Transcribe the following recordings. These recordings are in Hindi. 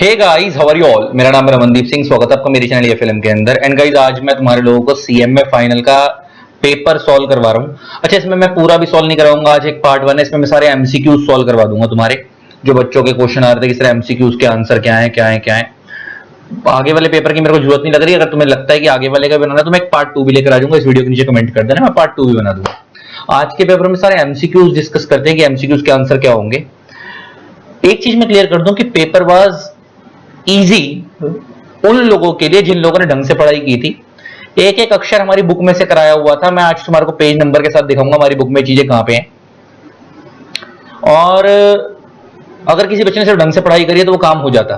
Hey guys, how are you all. मेरा नाम है रमनदीप सिंह। स्वागत है आपका मेरे चैनल ये फिल्म के अंदर। एंड गाइस, आज मैं तुम्हारे लोगों को सीएमए फाइनल का पेपर सॉल्व करवा रहा हूँ। अच्छा, इसमें मैं पूरा भी सॉल्व नहीं कराऊंगा। आज एक पार्ट 1 है, इसमें मैं सारे एमसीक्यूज सॉल्व करवा दूंगा। तुम्हारे जो बच्चों के क्वेश्चन आ रहे थे कि सर एमसीक्यूज के आंसर क्या है क्या है क्या है। आगे वाले पेपर की मेरे को जरूरत नहीं लग रही। अगर तुम्हें लगता है कि आगे वाले का बनाना है तो मैं एक पार्ट 2 भी लेकर आ जाऊंगा। इस वीडियो के नीचे कमेंट कर देना, मैं पार्ट 2 भी बना दूंगा। आज के पेपर में सारे एमसीक्यूज डिस्कस करते हैं कि एमसीक्यूज के आंसर क्या होंगे। एक चीज मैं क्लियर कर दूं कि पेपर वाज इजी उन लोगों के लिए जिन लोगों ने ढंग से पढ़ाई की थी। एक एक अक्षर हमारी बुक में से कराया हुआ था। मैं आज तुम्हारे को पेज नंबर के साथ दिखाऊंगा हमारी बुक में चीजें कहां पे हैं। और अगर किसी बच्चे ने सिर्फ ढंग से पढ़ाई करी है तो वो काम हो जाता।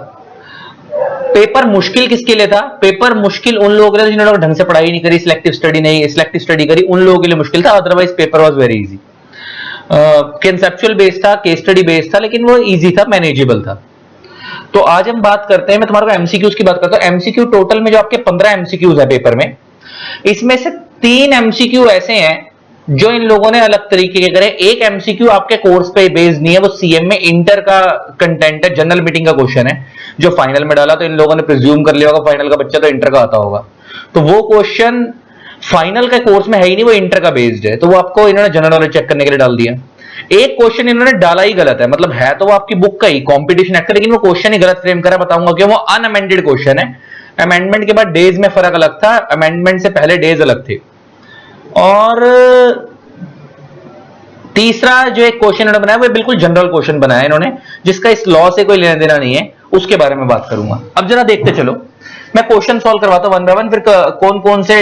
पेपर मुश्किल किसके लिए था? पेपर मुश्किल उन लोगों के लिए जिन्होंने ढंग से पढ़ाई नहीं करी, सिलेक्टिव स्टडी करी, उन लोगों के लिए मुश्किल था। Otherwise paper was very easy. Conceptual based था, केस स्टडी बेस्ड था, लेकिन वो इजी था, मैनेजेबल था। तो आज हम बात करते हैं, मैं तुम्हारे को एमसीक्यूज की बात करता हूं। एमसीक्यू टोटल में जो आपके 15 एमसीक्यूज है पेपर में, इसमें से 3 एमसीक्यू ऐसे हैं जो इन लोगों ने अलग तरीके के करे। एक एमसीक्यू आपके कोर्स पे बेस्ड नहीं है, वो सीएम में इंटर का कंटेंट है, जनरल मीटिंग का क्वेश्चन है जो फाइनल में डाला। तो इन लोगों ने प्रिज्यूम कर लिया होगा फाइनल का बच्चा तो इंटर का आता होगा। तो वो क्वेश्चन फाइनल के कोर्स में है ही नहीं, वो इंटर का बेस्ड है, तो वो आपको इन्होंने जनरल नॉलेज चेक करने के लिए डाल दिया। एक क्वेश्चन इन्होंने डाला ही गलत है, मतलब है तो वो आपकी बुक का ही कंपटीशन एक्ट, लेकिन वो क्वेश्चन ही गलत फ्रेम करा। बताऊंगा क्यों। वो अनअमेंडेड क्वेश्चन है। अमेंडमेंट के बाद डेज में फर्क अलग था, अमेंडमेंट से पहले डेज अलग थे। और तीसरा जो एक क्वेश्चन इन्होंने बनाया वो बिल्कुल जनरल क्वेश्चन बनाया इन्होंने, जिसका इस लॉ से कोई लेना देना नहीं है, उसके बारे में बात करूंगा। अब जरा देखते चलो, मैं क्वेश्चन सॉल्व करवाता हूं वन बाय वन, फिर कौन कौन से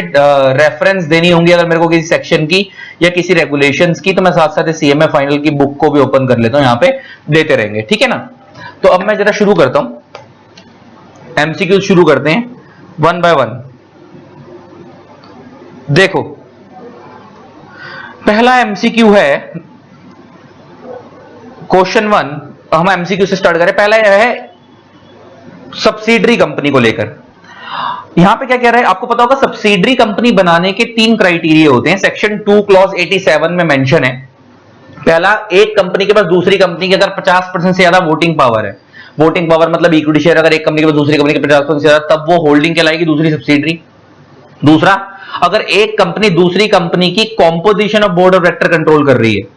रेफरेंस देनी होंगी अगर मेरे को किसी सेक्शन की या किसी रेगुलेशंस की, तो मैं साथ साथ सीएमए फाइनल की बुक को भी ओपन कर लेता हूं, यहां पे देते रहेंगे, ठीक है ना। तो अब मैं जरा शुरू करता हूं, एमसीक्यू शुरू करते हैं वन बाय वन। देखो, पहला एमसीक्यू है क्वेश्चन 1। हम एमसीक्यू से स्टार्ट करें। पहला है सब्सिडरी कंपनी को लेकर। यहां पे क्या कह रहा है आपको पता होगा, सब्सिडरी कंपनी बनाने के 3 क्राइटेरिया होते हैं। सेक्शन 2 क्लॉज 87 में मेंशन है। पहला, एक कंपनी के पास दूसरी कंपनी के अगर 50% से ज्यादा वोटिंग पावर है। वोटिंग पावर मतलब इक्विटी शेयर, अगर एक कंपनी के पास दूसरी कंपनी के 50% से ज्यादा, तब वो होल्डिंग कहलाएगी, दूसरी सब्सिडरी। दूसरा, अगर एक कंपनी दूसरी कंपनी की composition of board of director control कर रही है,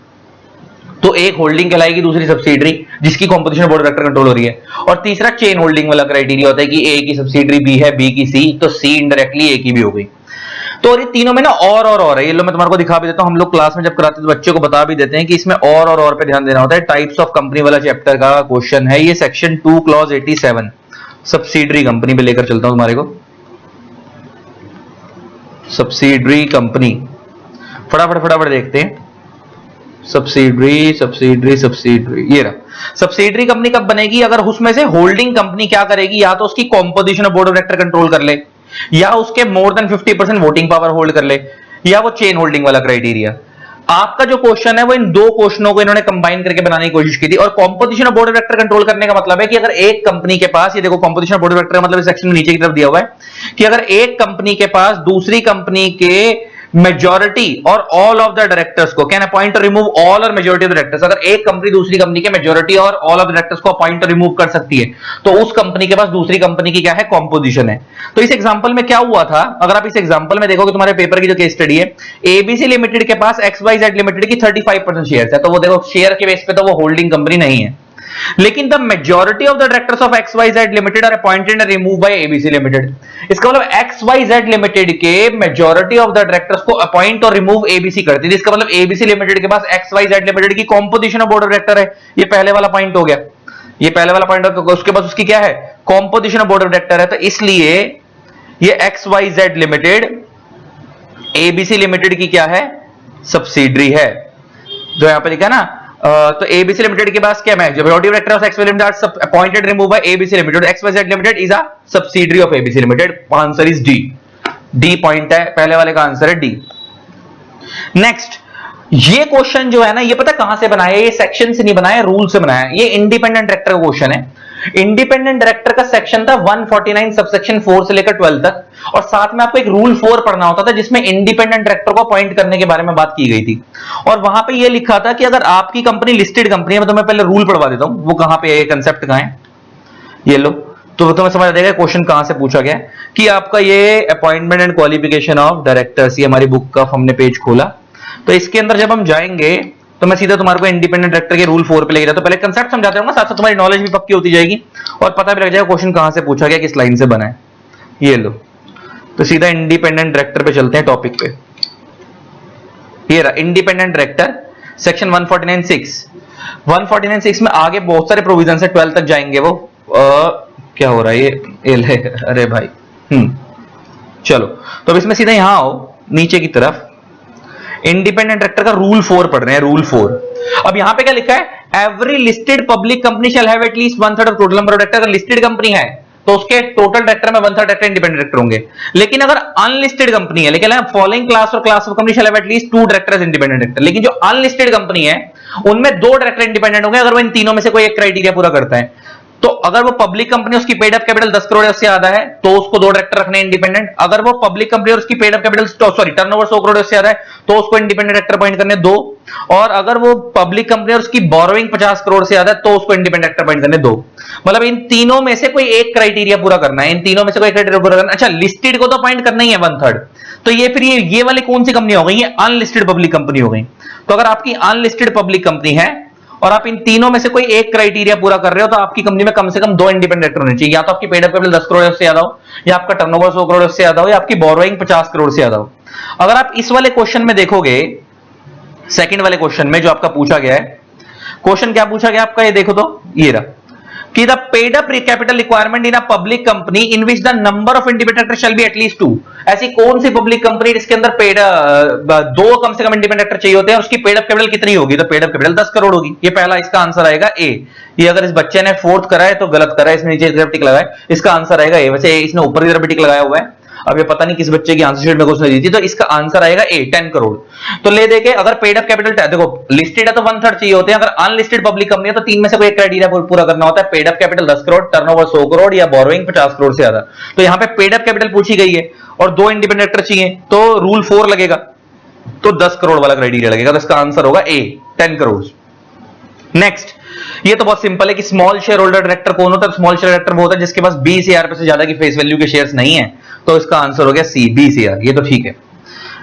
तो एक होल्डिंग कहलाएगी, दूसरी सब्सिडरी जिसकी composition board of director control हो रही है। और तीसरा, चेन होल्डिंग वाला क्राइटेरिया होता है कि ए की सब्सिडरी बी है, बी की सी, तो सी इनडायरेक्टली ए की भी हो गई। तो ये तीनों में ना और है। ये लो मैं तुम्हारे को दिखा भी देता हूं। हम लोग क्लास में जब कराते हैं तो बच्चों को बता भी देते हैं कि इसमें और पे ध्यान देना होता है। टाइप्स ऑफ कंपनी वाला चैप्टर का क्वेश्चन है ये, सेक्शन 2 क्लॉज 87 सब्सिडरी कंपनी पे लेकर चलता हूं तुम्हारे को। सब्सिडरी कंपनी, फटाफट देखते हैं। सब्सिडरी, ये रहा। सब्सिडरी कंपनी कब बनेगी? अगर उसमें से होल्डिंग कंपनी क्या करेगी, या तो उसकी composition of board of director control कर ले, या उसके more than 50% voting power hold कर ले, या वो चेन होल्डिंग वाला क्राइटेरिया। आपका जो क्वेश्चन है वो इन दो क्वेश्चनों को इन्होंने कंबाइन करके बनाने की कोशिश की थी। और composition of board of director control करने का मतलब है कि अगर एक कंपनी के पास, ये देखो composition of board of director का मतलब इस सेक्शन में नीचे की तरफ दिया हुआ है कि अगर एक कंपनी के पास दूसरी कंपनी के मेजॉरिटी और ऑल ऑफ द डायरेक्टर्स को, कैन अपॉइंट और रिमूव ऑल और मेजॉरिटी ऑफ द डायरेक्टर्स, अगर एक कंपनी दूसरी कंपनी के मेजॉरिटी और ऑल ऑफ द डायरेक्टर्स को अपॉइंट और रिमूव कर सकती है, तो उस कंपनी के पास दूसरी कंपनी की क्या है, कॉम्पोजिशन है। तो इस एग्जांपल में क्या हुआ था, अगर आप इस एग्जांपल में देखोगे तुम्हारे पेपर की जो केस स्टडी है, एबीसी लिमिटेड के पास XYZ लिमिटेड की 35% शेयर है, तो वो देखो शेयर के बेस पे तो वो होल्डिंग कंपनी नहीं है। लेकिन the majority of the directors of XYZ limited are appointed and remove by ABC limited. इसका मतलब XYZ लिमिटेड के मेजॉरिटी ऑफ द डायरेक्टर्स को अपॉइंट और रिमूव एबीसी करती है। इसका मतलब एबीसी लिमिटेड के पास XYZ लिमिटेड की composition of board of director है। ये पहले वाला पॉइंट हो गया, ये पहले वाला पॉइंट हो गया। उसके बाद उसकी क्या है, composition of board of director है। तो इसलिए ये XYZ लिमिटेड एबीसी लिमिटेड की क्या है, सब्सिडरी है। जो यहां पे लिखा है ना, तो एबीसी लिमिटेड के पास क्या है, majority of director of XYZ limited are appointed remove by ABC limited, XYZ limited is a subsidiary of ABC limited. Answer is D. D point है, पहले वाले का आंसर है डी। नेक्स्ट, ये क्वेश्चन जो है ना, ये पता कहां से बनाया है? ये सेक्शन से नहीं बनाया, रूल से बनाया है। ये इंडिपेंडेंट डायरेक्टर का क्वेश्चन है। इंडिपेंडेंट डायरेक्टर का सेक्शन था 149 सबसेक्शन 4 से लेकर 12 तक, और साथ में आपको एक रूल 4 पढ़ना होता था जिसमें इंडिपेंडेंट डायरेक्टर को अपॉइंट करने के बारे में बात की गई थी। और वहां पे ये लिखा था कि अगर आपकी कंपनी लिस्टेड कंपनी है, तो मैं पहले रूल पढ़वा देता हूं वो कहां पे है, ये कंसेप्ट कहां है। ये लो, तो तुम्हें समझ आ जाएगा क्वेश्चन कहां से पूछा गया कि आपका ये appointment and qualification of directors, ये हमारी बुक का हमने पेज खोला। तो इसके अंदर जब हम जाएंगे तो मैं सीधा तुम्हारे को इंडिपेंडेंट डायरेक्टर के रूल 4 पे लेके जाता हूं। पहले कंसेप्ट समझाते रहूंगा, साथ साथ तुम्हारी नॉलेज भी पक्की होती जाएगी और पता भी लग जाएगा क्वेश्चन कहां से पूछा गया, किस लाइन से बना है। ये लो, तो सीधा इंडिपेंडेंट डायरेक्टर पे चलते हैं टॉपिक पे। ये रहा इंडिपेंडेंट डायरेक्टर, सेक्शन 149(6) में आगे बहुत सारे प्रोविजन है, 12 तक जाएंगे वो। क्या हो रहा है ये अरे भाई, चलो तो अब इसमें सीधा यहां आओ नीचे की तरफ, इंडिपेंडेंट डायरेक्टर का रूल 4 पढ़ रहे हैं, रूल 4। अब यहां पे क्या लिखा है, every listed public company shall have at least 1/3 of total number of director. अगर लिस्टेड कंपनी है तो उसके टोटल डायरेक्टर में 1/3 डायरेक्टर इंडिपेंडेंट डायरेक्टर होंगे। लेकिन अगर अनलिस्टेड कंपनी है, लेकिन फॉलोइंग क्लास और class of company shall have at least 2 directors independent director. लेकिन जो अनलिस्टेड कंपनी है उनमें 2 डायरेक्टर इंडिपेंडेंट होंगे अगर वो इन तीनों में से कोई एक क्राइटेरिया पूरा करता है। तो अगर वो पब्लिक कंपनी, उसकी पेड अप कैपिटल 10 करोड़ उससे ज्यादा है तो उसको 2 डायरेक्टर रखने इंडिपेंडेंट। अगर वो पब्लिक कंपनी और उसकी paid up capital turnover 100 crore उससे ज्यादा है तो उसको इंडिपेंडेंट डायरेक्टर अपॉइंट करने 2। और अगर वो पब्लिक कंपनी और उसकी बोरोइंग 50 करोड़ से ज्यादा है तो उसको इंडिपेंडेंट डायरेक्टर अपॉइंट करने 2। मतलब इन तीनों में से कोई एक क्राइटेरिया पूरा करना है, इन तीनों में से कोई क्राइटेरिया पूरा करना है। अच्छा, लिस्टेड को तो अपॉइंट करना ही है 1/3, तो ये फिर ये वाली कौन सी कंपनी हो गई, ये अनलिस्टेड पब्लिक कंपनी हो गई। तो अगर आपकी अनलिस्टेड पब्लिक कंपनी है और आप इन तीनों में से कोई एक क्राइटेरिया पूरा कर रहे हो तो आपकी कंपनी में कम से कम 2 इंडिपेंडेंट डायरेक्टर होने चाहिए। या तो आपकी पेड अप कैपिटल 10 करोड़ से ज्यादा हो, या आपका टर्नओवर 100 करोड़ से ज्यादा हो, या आपकी बोरोइंग 50 करोड़ से ज्यादा हो। अगर आप इस वाले क्वेश्चन में देखोगे, सेकंड वाले क्वेश्चन में जो आपका पूछा गया है, क्वेश्चन क्या पूछा गया आपका, ये देखो तो ये रहा कि the paid up capital requirement in a public company in which the number of independent director shall be at least 2। ऐसी कौन सी पब्लिक कंपनी जिसके अंदर पेड 2 कम से कम इंडिपेंडेंट डायरेक्टर चाहिए होते हैं, उसकी पेड अप कैपिटल कितनी होगी, तो पेड अप कैपिटल 10 करोड़ होगी। ये पहला, इसका आंसर आएगा ए। ये अगर इस बच्चे ने 4th करा है तो गलत करा है, इसमें नीचे टिक लगाया है, इसका आंसर आएगा ए। वैसे इसने ऊपर की तरफ टिक लगाया हुआ है, अब ये पता नहीं किस बच्चे की आंसर शीट में उसने दी थी, तो इसका आंसर आएगा ए, 10 करोड़। तो ले देके अगर पेड अप कैपिटल देखो लिस्टेड है तो 1/3 चाहिए होते हैं, अगर अनलिस्टेड पब्लिक कंपनी है तो 3 में से कोई एक क्राइटेरिया पूरा करना होता है, paid up capital 10 crore, turnover 100 crore या बोरोइंग 50 करोड़ से ज्यादा। तो यहां पे पेड अप कैपिटल पूछी गई है और 2 इंडिपेंडेंट डायरेक्टर चाहिए तो रूल 4 लगेगा, तो 10 करोड़ वाला क्राइटेरिया लगेगा, तो इसका आंसर होगा ए, 10 करोड़। नेक्स्ट, ये तो बहुत सिंपल है कि स्मॉल शेयर होल्डर डायरेक्टर कौन होता है, स्मॉल शेयर डायरेक्टर वो होता है जिसके पास 20 शेयर से ज्यादा की फेस वैल्यू के शेयर्स नहीं है, तो इसका आंसर हो गया सी, 20 शेयर। ये तो ठीक है।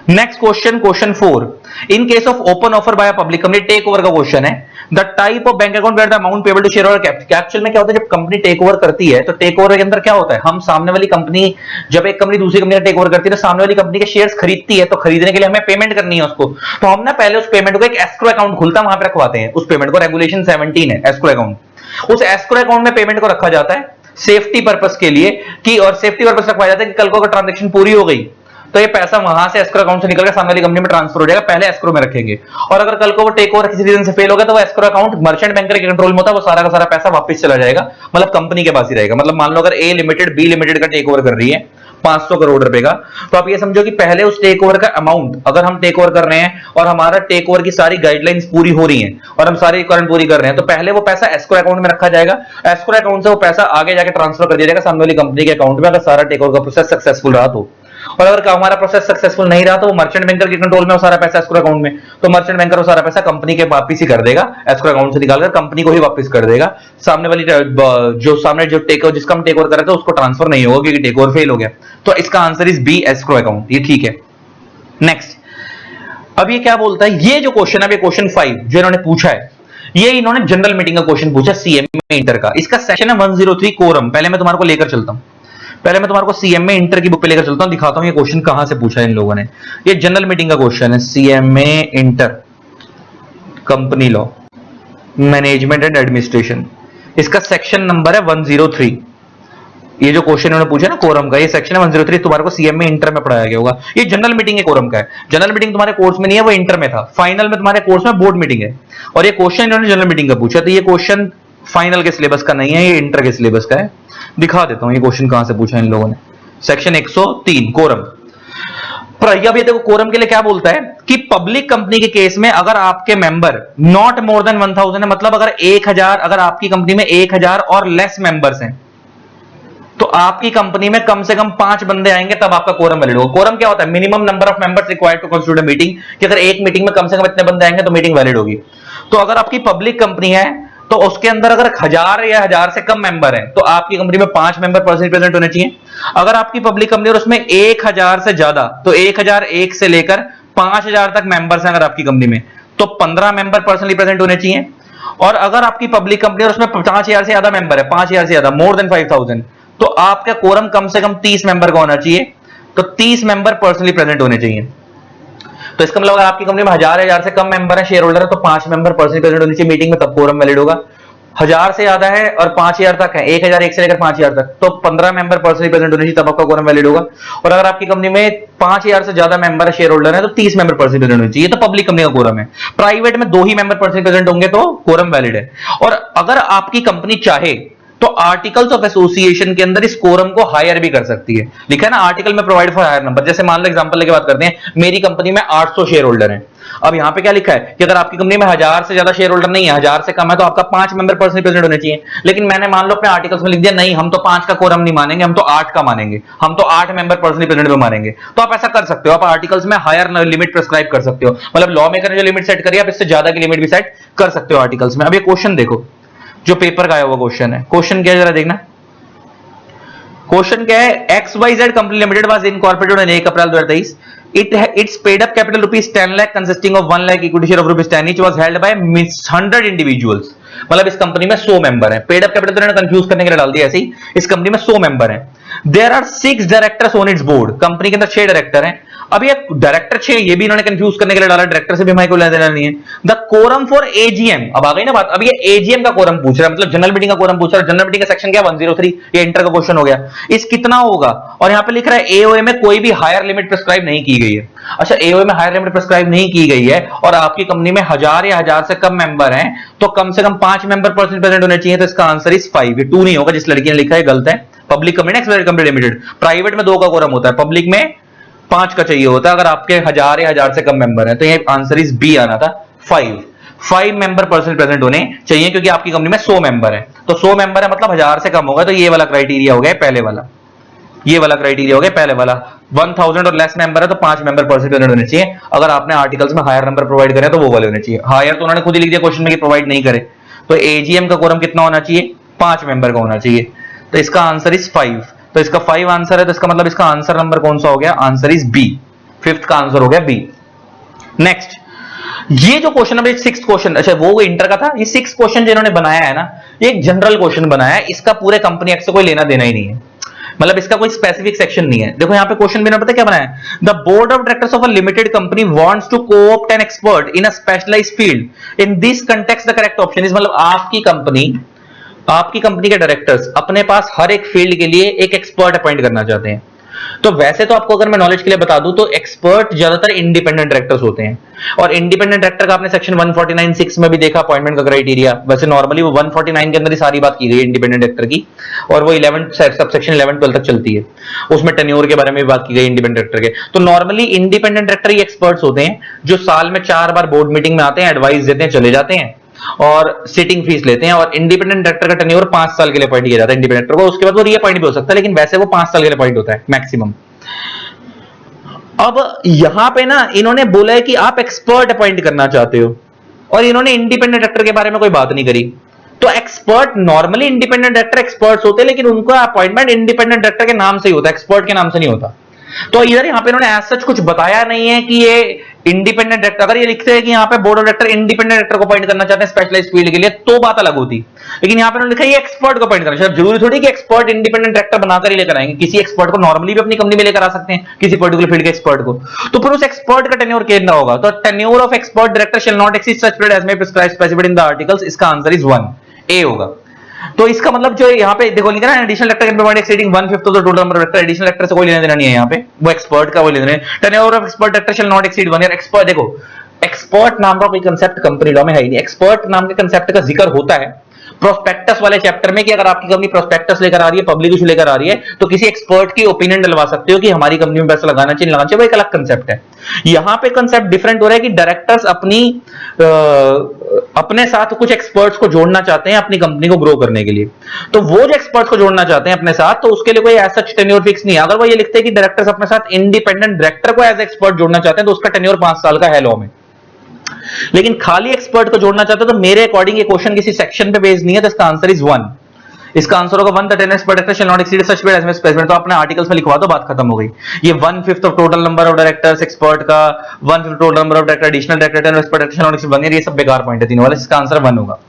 Next question, question 4, in case of open offer by public company, take over का क्वेश्चन है। The type of bank account where the amount payable to share holder actual में क्या होता है, जब कंपनी टेक ओवर करती है तो टेक ओवर के अंदर क्या होता है, हम सामने वाली कंपनी, जब एक कंपनी दूसरी कंपनी का टेक ओवर करती है तो सामने वाली कंपनी के शेयर्स खरीदती है, तो खरीदने के लिए हमें पेमेंट करनी है उसको, तो हम ना पहले उस पेमेंट को एक एस्क्रो अकाउंट खुलता है वहां पे रखवाते हैं, उस पेमेंट को, रेगुलेशन 17 है एस्क्रो अकाउंट। उस एस्क्रो अकाउंट में पेमेंट को रखा जाता है सेफ्टी पर्पस के लिए कि, और सेफ्टी पर्पस रखवाया जाता है कि कल को अगर ट्रांजैक्शन पूरी हो गई तो ये पैसा वहां से एस्क्रो अकाउंट से निकल के सामने वाली कंपनी में ट्रांसफर हो जाएगा, पहले एस्क्रो में रखेंगे। और अगर कल को वो टेक ओवर किसी रीजन से फेल हो गया तो वो एस्क्रो अकाउंट मर्चेंट बैंकर के कंट्रोल में होता है, वो सारा का सारा पैसा वापस चला जाएगा, मतलब कंपनी के पास ही रहेगा। मतलब मान लो अगर ए लिमिटेड बी लिमिटेड का टेक ओवर कर रही है 500 करोड़ रुपए का, तो आप ये समझो कि पहले उस टेक ओवर का अमाउंट, अगर हम टेक ओवर कर रहे हैं और हमारा टेक ओवर की सारी गाइडलाइंस पूरी हो रही हैं और हम सारी रिक्वायरमेंट पूरी कर रहे हैं, तो पहले वो पैसा एस्क्रो अकाउंट में रखा जाएगा, एस्क्रो अकाउंट से वो पैसा आगे जाके ट्रांसफर कर दिया जाएगा सामने वाली कंपनी के अकाउंट में, अगर सारा टेक ओवर का प्रोसेस सक्सेसफुल रहा तो। और अगर हमारा प्रोसेस सक्सेसफुल नहीं रहा तो वो मर्चेंट बैंकर के कंट्रोल में वो सारा पैसा एस्क्रो अकाउंट में, तो मर्चेंट बैंकर वो सारा पैसा कंपनी के वापस ही कर देगा, एस्क्रो अकाउंट से निकालकर कंपनी को ही वापस कर देगा, सामने वाली जो टेक ओवर जिसका हम टेक ओवर कर रहे थे उसको ट्रांसफर नहीं होगा क्योंकि टेक ओवर फेल हो गया। तो इसका answer is B, escrow account. ये ठीक है। नेक्स्ट, अब ये क्या बोलता है, ये जो क्वेश्चन है, क्वेश्चन 5 जो इन्होंने पूछा है, ये इन्होंने जनरल मीटिंग का क्वेश्चन पूछा सीएमए इंटर का। इसका सेक्शन है 103 कोरम। पहले मैं तुम्हारे को लेकर चलता हूं, पहले मैं तुम्हारे को सीएमए इंटर की बुक पे लेकर चलता हूं, दिखाता हूं ये क्वेश्चन कहां से पूछा है इन लोगों ने। ये जनरल मीटिंग का क्वेश्चन है, CMA inter company law management and administration, इसका सेक्शन नंबर है 103। ये जो क्वेश्चन उन्होंने पूछा ना कोरम का, ये सेक्शन है 103, तुम्हारे को सीएमए इंटर में पढ़ाया गया होगा। ये जनरल मीटिंग है कोरम का है, जनरल मीटिंग तुम्हारे कोर्स में नहीं है, वो इंटर में था, फाइनल में तुम्हारे कोर्स में बोर्ड मीटिंग है। और ये क्वेश्चन इन्होंने जनरल मीटिंग का पूछा, तो ये क्वेश्चन फाइनल के सिलेबस का नहीं है, ये इंटर के सिलेबस का है। दिखा देता हूं ये क्वेश्चन कहां से पूछा इन लोगों ने। Section 103 quorum. पर अब ये देखो कोरम के लिए क्या बोलता है कि पब्लिक कंपनी के केस में अगर आपके मेंबर नॉट मोर देन 1000 है, मतलब अगर 1000, अगर आपकी कंपनी में 1000 और लेस मेंबर्स हैं, तो आपकी कंपनी में कम से कम 5 बंदे आएंगे तब आपका कोरम वैलिड होगा। कोरम क्या होता है, minimum number of members required to constitute a meeting, कि अगर एक मीटिंग में कम से कम इतने बंदे आएंगे तो मीटिंग वैलिड होगी। तो अगर आपकी पब्लिक कंपनी है तो उसके अंदर अगर 1000 या 1000 से कम मेंबर हैं तो आपकी कंपनी में 5 मेंबर पर्सनली प्रेजेंट होने चाहिए। अगर आपकी पब्लिक कंपनी और उसमें 1000 से ज्यादा, तो 1001 से लेकर 5000 तक मेंबर्स हैं अगर आपकी कंपनी में, तो 15 मेंबर पर्सनली प्रेजेंट होने चाहिए। और अगर आपकी पब्लिक कंपनी और उसमें 5000 से ज्यादा मेंबर है, 5000 से ज्यादा, मोर देन 5000, तो आपका कोरम कम से कम 30 मेंबर का होना चाहिए। तो 30 मेंबर पर्सनली प्रेजेंट होने चाहिए। तो इसका मतलब अगर आपकी कंपनी में 1000 से कम मेंबर है, शेयर होल्डर है, तो 5 मेंबर पर्सनली प्रेजेंट होने चाहिए मीटिंग में, तब कोरम वैलिड होगा। 1000 से ज्यादा है और 5000 तक है, 1001 से लेकर 5000 तक, तो 15 मेंबर पर्सनली प्रेजेंट होने चाहिए, तब आपका कोरम वैलिड होगा। और अगर आपकी कंपनी में 5000 से ज्यादा मेंबर है, शेयर होल्डर है, तो 30 मेंबर पर्सनली प्रेजेंट होने चाहिए, तो पब्लिक कंपनी का कोरम है। प्राइवेट में 2 ही मेंबर पर्सनली प्रेजेंट होंगे तो कोरम वैलिड है। और अगर आपकी कंपनी चाहे तो आर्टिकल्स ऑफ एसोसिएशन के अंदर इस कोरम को हायर भी कर सकती है। लिखा है ना आर्टिकल में प्रोवाइड फॉर हायर नंबर। जैसे मान लो एग्जांपल लेके बात करते हैं, मेरी कंपनी में 800 शेयर होल्डर हैं। अब यहां पे क्या लिखा है कि अगर आपकी कंपनी में 1000 से ज्यादा शेयर होल्डर नहीं है, 1000 से कम है, तो आपका 5 मेंबर पर्सनली प्रेजेंट होने चाहिए। लेकिन मैंने मान लो अपने आर्टिकल्स में लिख दिया नहीं, हम तो 5 का कोरम नहीं मानेंगे, हम तो 8 का मानेंगे, हम तो 8 मेंबर पर्सनली प्रेजेंट में मानेंगे। तो आप ऐसा कर सकते हो, आप आर्टिकल्स में हायर लिमिट प्रिस्क्राइब कर सकते हो। मतलब लॉ मेकर ने जो लिमिट सेट करी आप इससे ज्यादा की लिमिट भी सेट कर सकते हो आर्टिकल्स में। अब ये क्वेश्चन देखो, जो पेपर का आया हुआ क्वेश्चन है, क्वेश्चन क्या है जरा देखना। क्वेश्चन क्या है, XYZ company limited was incorporated on 1 April 2023। Its paid up capital rupees 10 lakh consisting of 1 lakh equity share of rupees 10 each was held by 100 individuals। मतलब इस कंपनी में 100 मेंबर हैं। पेड अप कैपिटल तो इन्होंने कंफ्यूज करने के लिए डाल दिया ऐसे ही। इस कंपनी में 100 मेंबर हैं। There are 6 directors on its board. Company के अंदर 6 डायरेक्टर हैं। अब ये डायरेक्टर 6, ये भी इन्होंने कंफ्यूज करने के लिए डाला, डायरेक्टर से भी हमारे को लेना देना नहीं है। द कोरम फॉर एजीएम, अब आ गई ना बात। अब ये एजीएम का कोरम पूछ रहा है, मतलब जनरल मीटिंग का कोरम पूछ रहा है। जनरल मीटिंग का सेक्शन क्या 103, ये इंटर का क्वेश्चन हो गया। इस कितना होगा, और यहां पे लिख रहा है एओए में कोई भी हायर लिमिट प्रिस्क्राइब नहीं की गई है। अच्छा, एओए में हायर लिमिट प्रिस्क्राइब नहीं की गई है और आपकी कंपनी में 1000 या 1000 से कम मेंबर हैं, तो कम से कम 5 मेंबर पर्सनली प्रेजेंट होने चाहिए। तो इसका आंसर इज 5। ये 2 नहीं होगा, जिस लड़की ने लिखा है गलत है। Public company, exclusive company limited, private में 2 का कोरम होता है, पब्लिक में 5 का चाहिए होता है अगर आपके 1000 या 1000 से कम मेंबर है। तो ये आंसर इज बी आना था, 5 मेंबर पर्सनली प्रेजेंट होने चाहिए, क्योंकि आपकी कंपनी में 100 मेंबर है। तो 100 मेंबर है मतलब 1000 से कम होगा, तो ये वाला क्राइटेरिया हो गया पहले वाला। ये वाला क्राइटेरिया हो गया पहले वाला। 1000 और लेस मेंबर है तो 5 मेंबर पर्सनली प्रेजेंट होने चाहिए। अगर आपने आर्टिकल्स में हायर नंबर प्रोवाइड करे तो वो वाले होने चाहिए। हायर तो उन्होंने खुद ही लिख दिया क्वेश्चन में कि प्रोवाइड नहीं करे। तो एजीएम का कोरम कितना होना चाहिए, 5 मेंबर का होना चाहिए। तो इसका आंसर इज 5। तो इसका 5 आंसर है, तो इसका मतलब इसका आंसर नंबर कौन सा हो गया, आंसर इज बी। 5th का आंसर हो गया बी। नेक्स्ट, ये जो क्वेश्चन है 6th क्वेश्चन, अच्छा वो इंटर का था। ये 6th क्वेश्चन जिन्होंने बनाया है ना, ये एक जनरल क्वेश्चन बनाया है। इसका पूरे कंपनी एक्ट से कोई लेना देना ही नहीं है, मतलब इसका कोई स्पेसिफिक सेक्शन नहीं है। देखो यहाँ पे क्वेश्चन भी ना, पता क्या बनाया है, the board of directors of a limited company wants to co-opt an expert in a specialised field. In this context the correct option is, मतलब आपकी कंपनी के डायरेक्टर्स अपने पास हर एक फील्ड के लिए एक एक्सपर्ट अपॉइंट करना चाहते हैं। तो वैसे तो आपको अगर मैं नॉलेज के लिए बता दूं तो एक्सपर्ट ज्यादातर इंडिपेंडेंट डायरेक्टर्स होते हैं, और इंडिपेंडेंट डायरेक्टर का आपने सेक्शन 149(6) में भी देखा अपॉइंटमेंट का क्राइटेरिया। वैसे नॉर्मली वो 149 के अंदर ही सारी बात की गई है इंडिपेंडेंट डायरेक्टर की, और वो 11 सबसेक्शन 11-12 तक चलती है, उसमें टेन्योर के बारे में भी बात की गई इंडिपेंडेंट डायरेक्टर के। तो नॉर्मली इंडिपेंडेंट डायरेक्टर ही एक्सपर्ट्स होते हैं, जो साल में 4 बार बोर्ड मीटिंग में आते हैं, एडवाइस देते हैं, चले जाते हैं और सिटिंग फीस लेते हैं। और इंडिपेंडेंट डायरेक्टर का टेन्योर 5 साल के लिए अपॉइंट किया जाता है इंडिपेंडेंट डायरेक्टर को। उसके बाद वो रीअपॉइंट भी हो सकता है, लेकिन वैसे वो 5 साल के लिए अपॉइंट होता है मैक्सिमम। अब यहां पे ना इन्होंने बोला है कि आप एक्सपर्ट अपॉइंट करना चाहते हो, और इन्होंने इंडिपेंडेंट डायरेक्टर के बारे में कोई बात नहीं करी। तो expert, normally independent director experts होते हैं, लेकिन उनका अपॉइंटमेंट इंडिपेंडेंट डायरेक्टर के नाम से ही होता है, एक्सपर्ट के नाम से नहीं होता। तो इधर यहाँ पे इन्होंने एज सच कुछ बताया नहीं है कि ये इंडिपेंडेंट डायरेक्टर, अगर ये लिखते हैं कि यहाँ पे board of director independent director को अपॉइंट करना चाहते हैं स्पेशलाइज्ड फील्ड के लिए, तो बात अलग होती। लेकिन यहाँ पे उन्होंने लिखा है ये एक्सपर्ट को अपॉइंट करना चाहिए। जरूरी थोड़ी कि एक्सपर्ट इंडिपेंडेंट डायरेक्टर बनाकर ही लेकर आएंगे, किसी एक्सपर्ट को नॉर्मली भी अपनी कंपनी में लेकर आ सकते हैं, किसी पर्टिकुलर फील्ड के एक्सपर्ट को। तो फिर उस एक्सपर्ट का टेन्योर कितना होगा, तो tenure of expert director shall not exceed such period as may prescribe specified in the articles. इसका आंसर इज 1, ए होगा। तो इसका मतलब जो यहाँ पे देखो लिखा है additional director can provide exceeding 1/5 of the total number of director. Additional director से कोई लेना देना नहीं है यहाँ पे, वो एक्सपर्ट का वो लेना है। Tenure of expert director shall not exceed 1 year. Expert, देखो एक्सपर्ट नाम का कोई कंसेप्ट कंपनी लॉ में है ही नहीं। एक्सपर्ट नाम के कंसेप्ट का जिक्र होता है प्रोस्पेक्टस वाले चैप्टर में, कि अगर आपकी कंपनी प्रोस्पेक्टस लेकर आ रही है, पब्लिक इशू लेकर आ रही है, तो किसी एक्सपर्ट की ओपिनियन डलवा सकते हो कि हमारी कंपनी में पैसा लगाना चाहिए, लगाना चाहिए, वो एक अलग कंसेप्ट है। यहां पे कंसेप्ट डिफरेंट हो रहा है कि डायरेक्टर्स अपने साथ कुछ एक्सपर्ट्स को जोड़ना चाहते हैं अपनी कंपनी को ग्रो करने के लिए। तो वो जो एक्सपर्ट्स को जोड़ना चाहते हैं अपने साथ, तो उसके लिए कोई ऐसा टेन्योर फिक्स नहीं है। अगर वो ये लिखते हैं कि डायरेक्टर्स अपने साथ इंडिपेंडेंट डायरेक्टर को एज एक्सपर्ट जोड़ना चाहते हैं, तो उसका टेन्योर 5 साल का है लॉ में। लेकिन खाली एक्सपर्ट को जोड़ना चाहते हो तो मेरे अकॉर्डिंग ये क्वेश्चन किसी सेक्शन पे बेस्ड नहीं है, तो इसका आंसर इज 1। इसका आंसर होगा 1 the attendance per director shall not exceed such period as may specified. तो अपने आर्टिकल्स में लिखवा दो, बात खत्म हो गई। ये 1/5 of total number of directors expert का, 1/5 total number of director additional director expert shell not exceed 1 year, ये सब बेकार पॉइंट है तीनों वाले। इसका आंसर 1 होगा।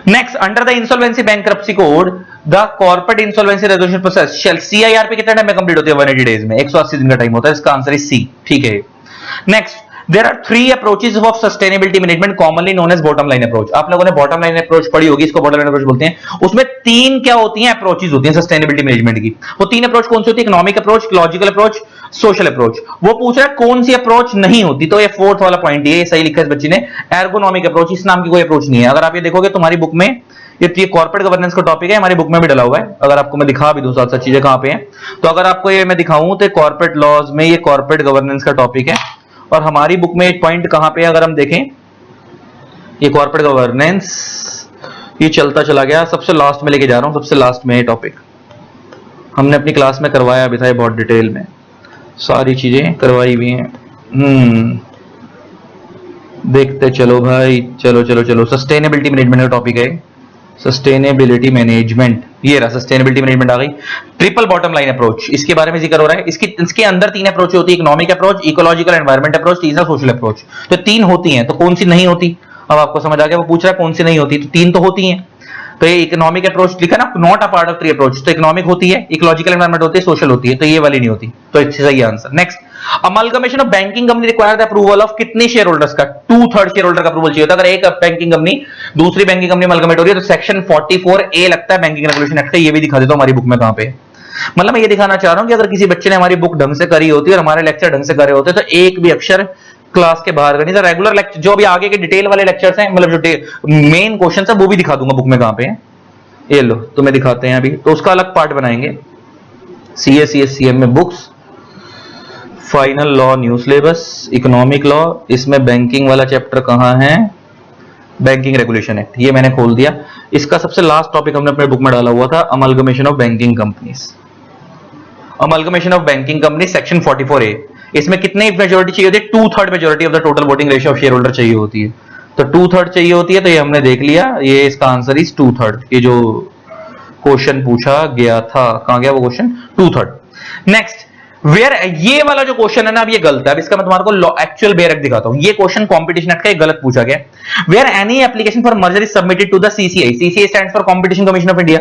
Next, under the insolvency bankruptcy code the corporate insolvency resolution process shall CIRP कितने टाइम में कंप्लीट होती है? 180 डेज में, 180 दिन का टाइम होता है। इसका आंसर इज सी, ठीक है। Next, there are 3 approaches of sustainability management commonly known as bottom line approach। आप लोगों ने bottom line approach पढ़ी होगी, इसको bottom line approach बोलते हैं। उसमें 3 क्या होती हैं? अप्रोचेस होती हैं सस्टेनेबिलिटी मैनेजमेंट की। वो 3 अप्रोच कौन सी होती है? Economic approach, logical approach, social approach. वो पूछ रहा है कौन सी अप्रोच नहीं होती, तो ये 4th वाला पॉइंट ये सही लिखा है इस बच्ची ने, एर्गोनॉमिक अप्रोच। इस नाम की कोई अप्रोच नहीं है। अगर आप ये देखोगे तुम्हारी बुक में ये कॉर्पोरेट गवर्नेंस का टॉपिक है, हमारी बुक में भी डला हुआ है। अगर आपको मैं दिखा भी दूं साथ साथ चीजें कहां पे हैं, तो अगर आपको ये मैं दिखाऊं तो कॉर्पोरेट लॉज में ये कॉर्पोरेट गवर्नेंस का टॉपिक है, और हमारी बुक में एक पॉइंट कहां पे है अगर हम देखें, ये कॉर्पोरेट गवर्नेंस ये चलता चला गया, सबसे लास्ट में लेके जा रहा हूं, सबसे लास्ट में ये टॉपिक हमने अपनी क्लास में करवाया भी था, ये बहुत डिटेल में सारी चीजें करवाई हुई हैं। देखते चलो भाई, चलो चलो चलो। सस्टेनेबिलिटी मैनेजमेंट का टॉपिक है, सस्टेनेबिलिटी मैनेजमेंट, ये रहा सस्टेनेबिलिटी मैनेजमेंट आ गई। ट्रिपल बॉटम लाइन अप्रोच, इसके बारे में जिक्र हो रहा है। इसके अंदर 3 अप्रोच होती है, economic approach, ecological environment approach, तीसरा सोशल अप्रोच। तो 3 होती हैं, तो कौन सी नहीं होती? अब आपको समझ आ गया, वो पूछ रहा है कौन सी नहीं होती, तो 3 तो होती हैं। तो ये इकोनॉमिक अप्रोच लिखा ना, not a part of 3 approach, तो इकोनॉमिक होती है, इकोलॉजिकल एनवायरमेंट होती है, सोशल होती है, तो ये वाली नहीं होती। तो इससे सही answer. Next, amalgamation of banking company require the approval of कितने शेयर होल्डर्स का? 2/3 शेयर होल्डर का अप्रूवल चाहिए होता है। अगर एक बैंकिंग कंपनी दूसरी बैंकिंग कंपनी अमलगमेट हो रही है तो सेक्शन 44A लगता है बैंकिंग रेगुलेशन एक्ट का। ये भी दिखा देता हूं हमारी बुक में कहां पे। मतलब मैं ये दिखाना चाह रहा हूं कि अगर किसी बच्चे ने हमारी बुक ढंग से करी होती है और हमारे लेक्चर ढंग से करे होते तो एक भी अक्षर क्लास के बाहर का नहीं था। रेगुलर लेक्चर जो भी आगे के डिटेल वाले लेक्चर्स हैं, मतलब जो मेन क्वेश्चन है वो भी दिखा दूंगा बुक में कहां पे है। ये लो तुम्हें दिखाते हैं अभी, तो उसका अलग पार्ट बनाएंगे। CA/CSCM में books, final law new syllabus, economic law, इसमें बैंकिंग वाला चैप्टर कहां है? बैंकिंग रेगुलेशन एक्ट, ये मैंने खोल दिया। इसका सबसे लास्ट टॉपिक हमने अपने बुक में डाला हुआ था, amalgamation of banking companies. Amalgamation of banking company section 44A, इसमें कितने मेजोरिटी चाहिए होती है? 2/3 majority of the total voting ratio of share holder चाहिए होती है। तो 2/3 चाहिए होती है, तो ये हमने देख लिया, ये इसका आंसर इज 2/3। ये जो क्वेश्चन पूछा गया था, कहां गया वो क्वेश्चन? 2/3। नेक्स्ट, वेयर, ये वाला जो क्वेश्चन है ना, अब ये गलत है। अब इसका मैं तुम्हारे को एक्चुअल बेरक दिखाता हूं। ये क्वेश्चन कंपटीशन एक्ट का गलत पूछा गया। Where any application for merger is submitted to the CCI, CCI stands for competition commission of India,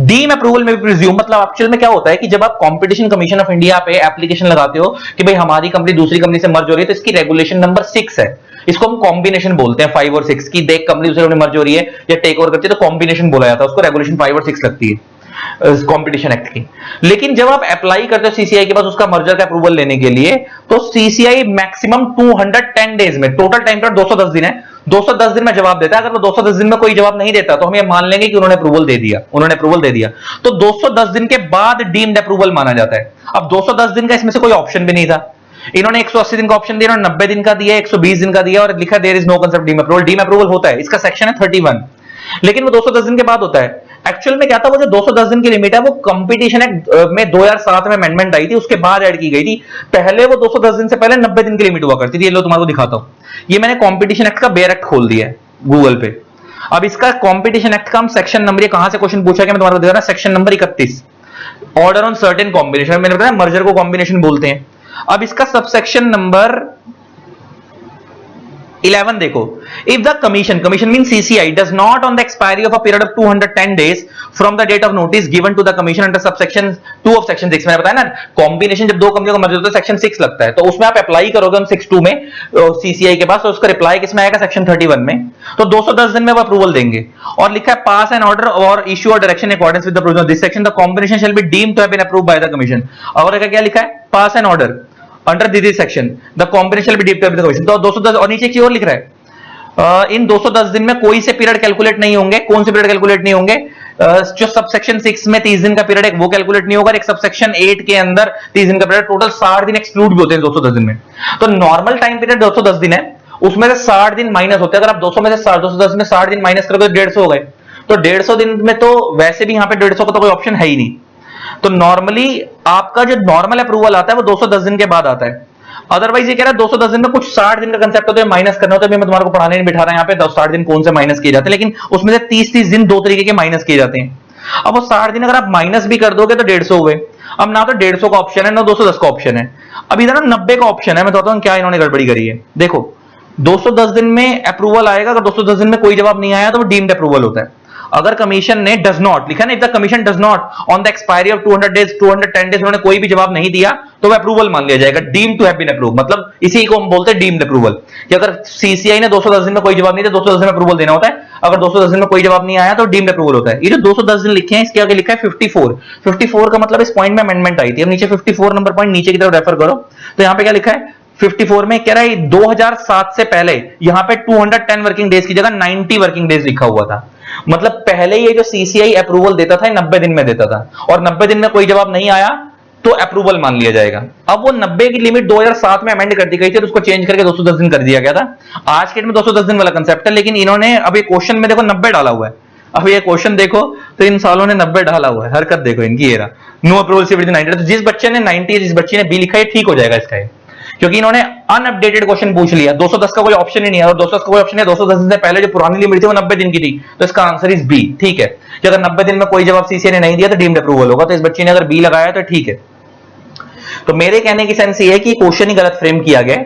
deem approval में प्रिज्यूम। मतलब एक्चुअल में क्या होता है कि जब आप कंपटीशन कमीशन ऑफ इंडिया पे एप्लीकेशन लगाते हो कि भाई हमारी कंपनी दूसरी कंपनी से मर्ज हो रही है, तो इसकी रेगुलेशन नंबर 6 है, इसको हम कॉम्बिनेशन बोलते हैं 5 और 6 की। देख कंपनी दूसरी कंपनी मर्ज हो रही है या टेक ओवर करती है तो कॉम्बिनेशन बोला जाता है उसको, रेगुलेशन 5 और 6 लगती है कंपटीशन एक्ट की। लेकिन जब आप अप्लाई करते हो सीसीआई के पास उसका मर्जर का अप्रूवल लेने के लिए, तो सीसीआई मैक्सिमम 210 डेज में, टोटल टाइम पीरियड 210 दिन है, 210 दिन में जवाब देता है। अगर वो 210 दिन में कोई जवाब नहीं देता तो हम ये मान लेंगे कि उन्होंने अप्रूवल दे दिया, उन्होंने अप्रूवल दे दिया, तो 210 दिन के बाद डीम्ड अप्रूवल माना जाता है। अब 210 दिन का इसमें से कोई ऑप्शन भी नहीं था, इन्होंने 180 दिन का ऑप्शन दिया, 90 दिन का दिया, 120 दिन का दिया और लिखा there is no concept deem approval. Deem approval होता है, इसका सेक्शन है 31, लेकिन वो 210 दिन के बाद होता है। एक्चुअल में क्या था, वो जो 210 दिन की लिमिट है वो कंपटीशन एक्ट में 2007 में अमेंडमेंट आई थी, उसके बाद ऐड की गई थी। पहले वो 210 दिन से पहले 90 दिन की लिमिट हुआ करती थी। ये लो तुम्हारे को दिखाता हूं, ये मैंने कंपटीशन एक्ट का बेयर एक्ट खोल दिया है गूगल पे। अब इसका कंपटीशन एक्ट का हम सेक्शन नंबर, ये कहां से क्वेश्चन पूछा गया मैं तुम्हारे को दिखा रहा हूं, section number 31, order on certain combination. मैंने बताया मर्जर को कॉम्बिनेशन बोलते हैं। अब इसका सबसेक्शन नंबर 11 देखो, if the commission means CCI does not on the expiry of a period of 210 days from the date of notice given to the commission under subsection 2 of section 6। मैंने बताया ना, कॉम्बिनेशन जब दो कंपनियों का मर्जर होता है सेक्शन 6 लगता है, तो उसमें आप अप्लाई करोगे 6(2) में सीसीआई के पास, तो उसका रिप्लाई किसमें आएगा? सेक्शन 31 में। तो 210 दिन में वो अप्रूवल देंगे। और लिखा है पास एन ऑर्डर और इश्यू और direction in accordance with the provision of this section, the combination shall be deemed to have been approved by the commission. और क्या लिखा है? Pass an order under this section, the combination shall be deemed to have been the commission. तो 210 और नीचे की ओर लिख रहा है इन 210 दिन में कोई से पीरियड कैलकुलेट नहीं होंगे। कौन से पीरियड कैलकुलेट नहीं होंगे? जो सबसेक्शन 6 में 30 दिन का पीरियड है वो कैलकुलेट नहीं होगा, एक सबसेक्शन 8 के अंदर 30 दिन का पीरियड, टोटल 60 दिन एक्सक्लूड भी होते हैं 210 दिन में। तो नॉर्मल टाइम पीरियड 210 दिन है, उसमें से 60 दिन माइनस होते हैं। अगर आप 200 में से 210 में 60 दिन माइनस करोगे तो 150 हो गए। तो 150 दिन में तो वैसे भी यहां पे 150 का तो कोई ऑप्शन है ही नहीं। तो नॉर्मली आपका जो नॉर्मल अप्रूवल आता है वो 210 दिन के बाद आता है। अदरवाइज ये कह रहा है 210 दिन में कुछ 60 दिन का कंसेप्ट होता है, माइनस करना होता है। मैं तुम्हारे को पढ़ाने नहीं बिठा रहा यहाँ पे 60 दिन कौन से माइनस किए जाते हैं, लेकिन उसमें से 30-30 दिन दो तरीके के माइनस किए जाते हैं। अब वो 60 दिन अगर आप माइनस भी कर दोगे तो 150 हुए। अब ना तो 150 का ऑप्शन है ना 210 का ऑप्शन है, अब इधर ना 90 का ऑप्शन है। मैं बताता हूँ क्या इन्होंने गड़बड़ी करी है। देखो 210 दिन में अप्रूवल आएगा, अगर 210 दिन में कोई जवाब नहीं आया तो वो डीम्ड अप्रूवल होता है। अगर कमीशन ने डज नॉट लिखा ना, if the commission does not on the expiry of 200 days 210 days उन्होंने कोई भी जवाब नहीं दिया तो वह अप्रूवल मान लिया जाएगा, deem to have been approve. मतलब इसी को हम बोलते हैं डीम्ड अप्रूवल, कि अगर सीसीआई ने 210 दिन में कोई जवाब नहीं दिया 210 दिन में अप्रूवल देना होता है। अगर 210 दिन में कोई जवाब नहीं आया तो डीम्ड अप्रूवल होता है। ये जो 210 दिन लिखे हैं इसके आगे लिखा है 54 का मतलब इस पॉइंट में अमेंडमेंट आई थी। अब नीचे 54 नंबर पॉइंट नीचे की तरफ रेफर करो तो यहां पे क्या लिखा है 54 में कह रहा है 2007 से पहले यहां पे 210 वर्किंग डेज की जगह 90 वर्किंग डेज लिखा हुआ था। मतलब पहले ये जो सीसीआई अप्रूवल देता था 90 दिन में देता था, और 90 दिन में कोई जवाब नहीं आया तो अप्रूवल मान लिया जाएगा। अब वो 90 की लिमिट 2007 में अमेंड कर दी गई थी तो उसको चेंज करके 210 दिन कर दिया गया था। आज के डेट में 210 दिन वाला कंसेप्ट है, लेकिन इन्होंने अब ये क्वेश्चन में देखो 90 डाला हुआ है। अब ये क्वेश्चन देखो तो इन सालों ने 90 डाला हुआ है, हरकत देखो इनकी। ये रहा नो अप्रूवल से विद 90। तो जिस बच्चे ने 90 जिस बच्चे ने बी लिखा है ठीक हो जाएगा इसका, क्योंकि इन्होंने अनअपडेटेड क्वेश्चन पूछ लिया। 210 का कोई ऑप्शन ही नहीं है, और 210 का कोई ऑप्शन है 210 दिन से पहले जो पुरानी लिमिट थी वो 90 दिन की थी, तो इसका आंसर इज बी। ठीक है कि अगर 90 दिन में कोई जवाब सीसीआई ने नहीं दिया तो डीम्ड अप्रूवल होगा, तो इस बच्चे ने अगर बी लगाया तो ठीक है। तो मेरे कहने की सेंस ये है कि क्वेश्चन ही गलत फ्रेम किया गया।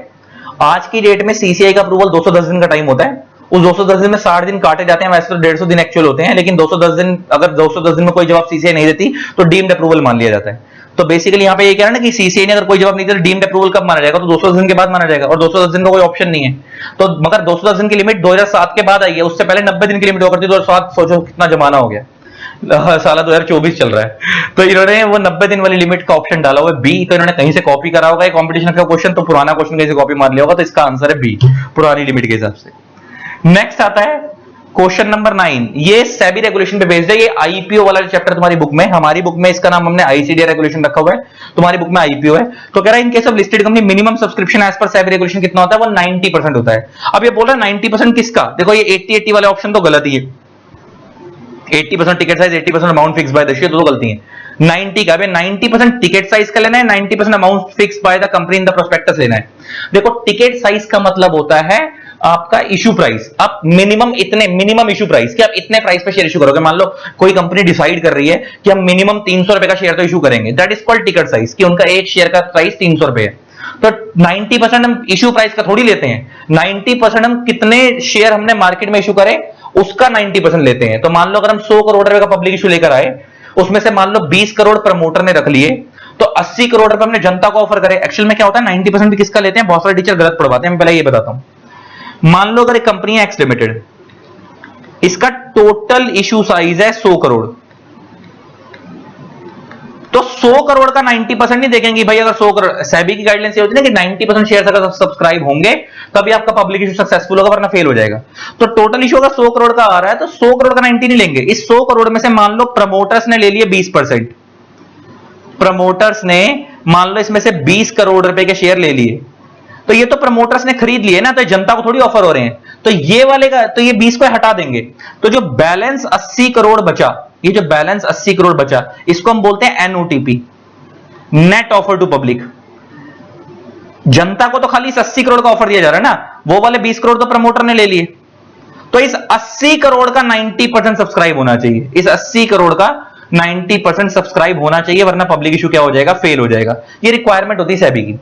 आज की डेट में सीसीआई का अप्रूवल 210 दिन का टाइम होता है, उस 210 दिन में 60 दिन काटे जाते हैं, वैसे तो 150 दिन एक्चुअल होते हैं, लेकिन 210 दिन अगर 210 दिन में कोई जवाब सीसीआई नहीं देती तो डीम्ड अप्रूवल मान लिया जाता है। तो बेसिकली यहां पे ये कह रहा है ना कि सीसीआई ने अगर कोई जवाब नहीं दिया तो डीम्ड अप्रूवल कब माना जाएगा, तो 210 दिन के बाद माना जाएगा, और 210 दिन का कोई ऑप्शन नहीं है। तो मगर 210 दिन की लिमिट 2007 के बाद आई है, उससे पहले 90 दिन की लिमिट हुआ करती। 2007 सोचो कितना जमाना हो गया, साला 2024 चल रहा है। तो इन्होंने वो 90 दिन वाली लिमिट का ऑप्शन डाला हुआ है बी, तो इन्होंने कहीं से कॉपी करा होगा कॉम्पिटिशन का क्वेश्चन, तो पुराना क्वेश्चन कहीं से कॉपी मार लिया होगा, तो इसका आंसर है बी, पुरानी लिमिट के हिसाब से। नेक्स्ट आता है क्वेश्चन नंबर 9। ये सेबी रेगुलेशन पे बेस्ड है। ये आईपीओ वाला चैप्टर तुम्हारी बुक में, हमारी बुक में इसका नाम हमने आईसीडीआर रेगुलेशन रखा हुआ है, तुम्हारी बुक में आईपीओ है। तो कह रहा है in case of listed company minimum subscription as per SEBI regulation कितना होता है, वो 90% होता है। अब ये बोल रहा है 90% किसका, देखो ये 80-80 वाले ऑप्शन तो गलत ही है। 80% ticket size 80% amount fix by the share, तो गलती है। 90 का 90% टिकट साइज का लेना है, 90% amount fix by the company in the prospectus लेना है। देखो टिकट साइज का मतलब होता है आपका इशू प्राइस। आप मिनिमम इशू प्राइस कि आप इतने प्राइस पे शेयर इशू करोगे। मान लो कोई कंपनी डिसाइड कर रही है कि हम मिनिमम 300 रुपए का शेयर तो इशू करेंगे, that is called ticket size, कि उनका एक शेयर का प्राइस 300 रुपए है। तो 90% हम इशू प्राइस का थोड़ी लेते हैं, 90% हम कितने शेयर हमने मार्केट में इशू करे उसका 90% लेते हैं। तो मान लो अगर हम 100 करोड़ रुपए का पब्लिक इशू लेकर आए, उसमें से मान लो 20 करोड़ प्रमोटर ने रख लिए, तो 80 करोड़ रुपए हमने जनता को ऑफर करे। एक्चुअल में क्या होता है 90% भी किसका लेते हैं, बहुत सारे टीचर गलत पढ़वाते हैं, मैं पहले ये बताता हूं। मान लो अगर एक कंपनी है एक्स लिमिटेड, इसका टोटल इशू साइज है 100 करोड़, तो 100 करोड़ का 90% नहीं देखेंगे भाई। अगर 100 करोड़, सेबी की गाइडलाइंस ये होती है ना कि 90% शेयर अगर सब्सक्राइब होंगे तभी आपका पब्लिक इशू सक्सेसफुल होगा, वरना फेल हो जाएगा। तो टोटल इशू अगर 100 करोड़ का आ रहा है तो 100 करोड़ का 90 नहीं लेंगे। इस 100 करोड़ में से मान लो प्रमोटर्स ने ले लिए 20%, प्रमोटर्स ने मान लो इसमें से 20 करोड़ रुपए के शेयर ले लिए, तो ये तो प्रमोटर्स ने खरीद लिए ना, तो जनता को थोड़ी ऑफर हो रहे हैं। तो ये वाले का, तो ये 20 को हटा देंगे, तो जो बैलेंस 80 करोड़ बचा, ये जो बैलेंस 80 करोड़ बचा, इसको हम बोलते हैं एनओटीपी, नेट ऑफर टू पब्लिक। जनता को तो खाली इस 80 करोड़ का ऑफर दिया जा रहा है ना, वो वाले 20 करोड़ तो प्रमोटर ने ले लिए। तो इस 80 करोड़ का 90% सब्सक्राइब होना चाहिए, इस 80 करोड़ का 90% सब्सक्राइब होना चाहिए, वरना पब्लिक इशू क्या हो जाएगा, फेल हो जाएगा। ये रिक्वायरमेंट होती है सेबी की।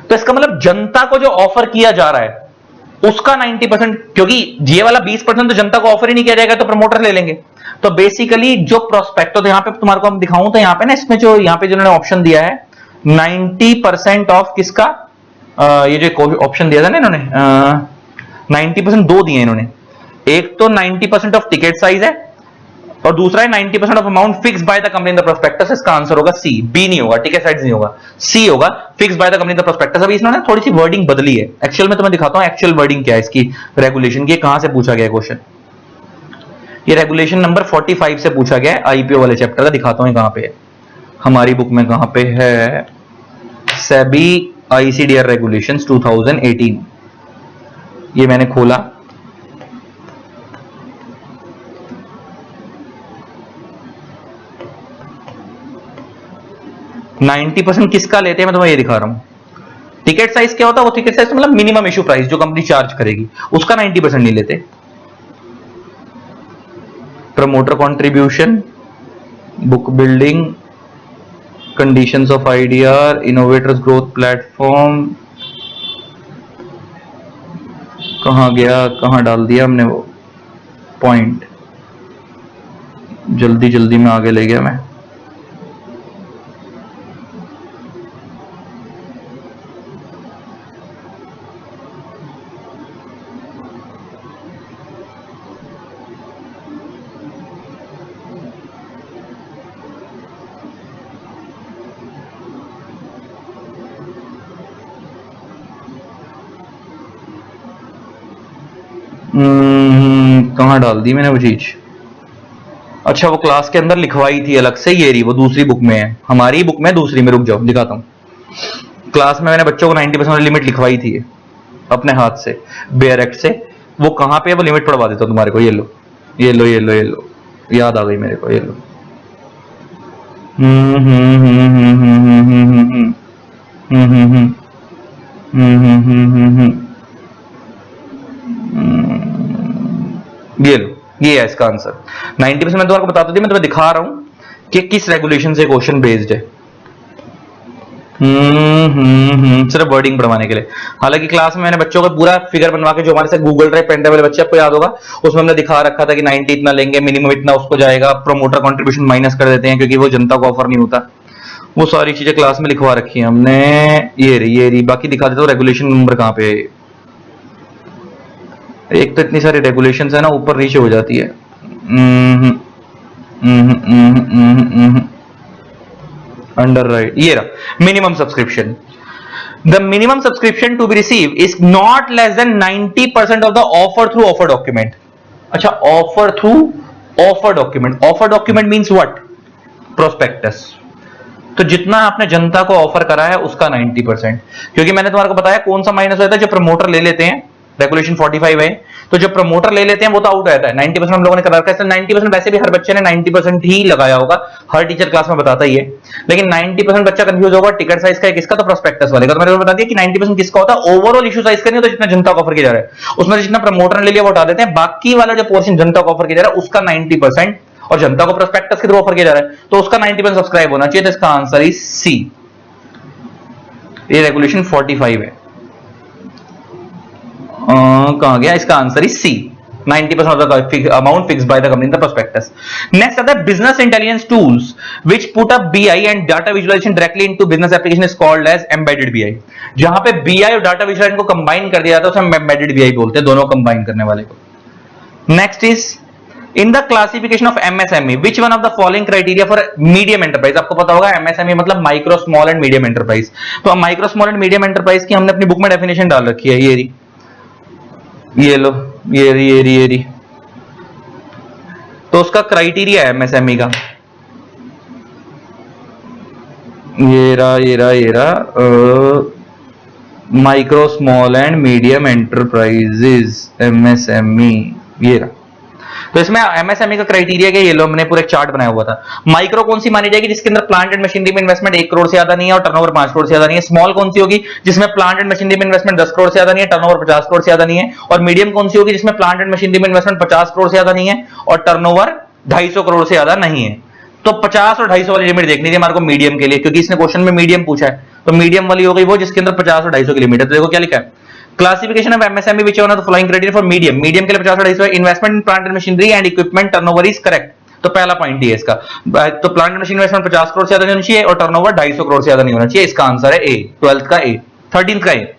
तो इसका मतलब जनता को जो ऑफर किया जा रहा है उसका 90%, क्योंकि ये वाला 20% तो जनता को ऑफर ही नहीं किया जाएगा तो प्रमोटर ले लेंगे। तो बेसिकली जो प्रोस्पेक्टो, तो यहां पे तुम्हारे को हम दिखाऊं तो यहां पे ना, इसमें जो यहां पे जिन्होंने ऑप्शन दिया है 90% ऑफ किसका, ये जो ऑप्शन दिया था ना इन्होंने 90% दो दिए इन्होंने। एक तो 90% ऑफ टिकट साइज है और दूसरा है 90% of amount fix by the company in the prospectus. इसका आंसर होगा सी, बी नहीं होगा, टिकट साइज नहीं होगा, सी होगा, fix by the company in the prospectus. अभी इसने थोड़ी सी वर्डिंग बदली है, एक्चुअल में तो मैं दिखाता हूं एक्चुअल वर्डिंग क्या है इसकी रेगुलेशन की, कहां से पूछा गया क्वेश्चन। ये रेगुलेशन नंबर 45 से पूछा गया है आईपीओ वाले चैप्टर का, दिखाता हूं कहां पे है हमारी बुक में, कहां पे है, सेबी आईसीडीआर रेगुलेशंस 2018। ये मैंने खोला, %90 किसका लेते हैं मैं तुम्हें ये दिखा रहा हूं, टिकट साइज क्या होता है? वो टिकट साइज मतलब मिनिमम इशू प्राइस जो कंपनी चार्ज करेगी, उसका 90% नहीं लेते। Promoter contribution, book building, conditions of IDR, innovators growth platform, कहां गया, कहां डाल दिया हमने वो पॉइंट, जल्दी जल्दी में आगे ले गया मैं। कहां डाल दी मैंने वो चीज? अच्छा, वो क्लास के अंदर लिखवाई थी अलग से, ये रही, वो दूसरी बुक में है, हमारी बुक में दूसरी में, रुक जाओ दिखाता हूं। क्लास में मैंने बच्चों को 90% वाली लिमिट लिखवाई थी अपने हाथ से, बेयर एक्ट से। वो कहां पे है वो लिमिट पढ़वा देता हूं तुम्हारे को, ये लो ये लो ये लो ये लो, याद आ गई मेरे को, ये लो। ये लो, ये है इसका आंसर। 90% मैं तुम्हारे को बताता थी, मैं तुम्हें दिखा रहा हूं कि किस रेगुलेशन से क्वेश्चन बेस्ड है। सिर्फ वर्डिंग बढ़वाने के लिए। हालांकि क्लास में मैंने बच्चों का पूरा फिगर बनवा के, जो हमारे साथ गूगल ड्राइव पेन ड्राइव वाले बच्चे, आपको याद होगा, उसमें हमने दिखा रखा था कि 90 इतना लेंगे, मिनिमम इतना उसको जाएगा, प्रमोटर कंट्रीब्यूशन माइनस कर देते हैं क्योंकि वो जनता को ऑफर नहीं होता। वो सारी चीजें क्लास में लिखवा रखी है हमने। ये रही, बाकी दिखा देता हूँ रेगुलेशन नंबर कहां पे है। एक तो इतनी सारी रेगुलेशंस है ना, ऊपर नीचे हो जाती है। अंडर राइट, ये रहा minimum subscription. The minimum subscription to be receive is not less than 90% of the offer through offer document. अच्छा, offer through offer document, offer document means what? Prospectus. तो जितना आपने जनता को ऑफर करा है उसका 90%, क्योंकि मैंने तुम्हारे को बताया कौन सा माइनस होता है, जो प्रमोटर ले लेते हैं, रेगुलेशन 45 है, तो जो प्रमोटर ले लेते हैं वो तो आउट रहता है। 90% हम लोगों ने करा रखा है, 90% वैसे भी हर बच्चे ने 90% ही लगाया होगा, हर टीचर क्लास में बताता ही है, लेकिन 90% बच्चा कंफ्यूज होगा टिकट साइज का है किसका, तो प्रोस्पेक्टस वाले का। तो मैंने बता दिया कि 90% किसका होता है, ओवरऑल इशू साइज का नहीं होता, जितना जनता को ऑफर किया जा रहा है उसमें से जितना प्रमोटर ने ले लिया वो हटा देते हैं, बाकी वाला जो पोर्शन जनता को ऑफर किया जा रहा है उसका 90%, और जनता को प्रोस्पेक्टस के थ्रू ऑफर किया जा रहा है तो उसका 90% सब्सक्राइब होना चाहिए। तो इसका आंसर इज सी, ये रेगुलेशन 45 है। कहां गया, इसका answer is C, 90% of the amount fixed by the company in the prospectus. Next are the business intelligence tools which put up BI and data visualization directly into business application is called as embedded BI. जहां पे BI और data visualization को कंबाइन कर दिया जाता है उसे हम embedded BI बोलते हैं, दोनों कंबाइन करने वाले को। Next is in the classification of MSME, which one of the following criteria for medium enterprise? आपको पता होगा MSME मतलब micro small and medium enterprise. तो micro small and medium enterprise की हमने अपनी बुक में डेफिनेशन डाल रखी है, ये लो, ये रही। तो उसका क्राइटेरिया है एमएसएमई का, ये रहा micro small and medium enterprises, MSME, ये रहा। तो इसमें एमएसएमई का क्राइटेरिया क्या, ये लो हमने पूरा एक चार्ट बनाया हुआ था। माइक्रो कौन सी मानी जाएगी, जिसके अंदर प्लांट एंड मशीनरी में इन्वेस्टमेंट 1 करोड़ से ज्यादा नहीं है और टर्नओवर 5 करोड़ से ज्यादा नहीं है। स्मॉल कौन सी होगी, जिसमें प्लांट एंड मशीनरी में इन्वेस्टमेंट 10 करोड़ से ज्यादा नहीं है, टर्नओवर 50 करोड़ से ज्यादा नहीं है। और मीडियम कौन सी होगी, जिसमें प्लांट एंड मशीनरी में इन्वेस्टमेंट 50 करोड़ से ज्यादा नहीं है और टर्नओवर 250 करोड़ से ज्यादा नहीं है। तो 50 और 250 वाली लिमिट देखनी थी हमारे को मीडियम के लिए, क्योंकि इसने क्वेश्चन में मीडियम पूछा है, तो मीडियम वाली हो गई वो जिसके अंदर 50 और 250 की लिमिट है। तो देखो क्या लिखा है, classification of MSME which one of the following criteria for medium, medium के लिए 50 और 250 है, investment in plant and machinery and equipment turnover is correct. तो पहला पॉइंट ही है इसका, तो plant and machine investment 50 crore से ज्यादा नहीं होना चाहिए और टर्नओवर 250 करोड़ से ज्यादा नहीं होना चाहिए। इसका आंसर है ए, 12th का ए, 13th का ए।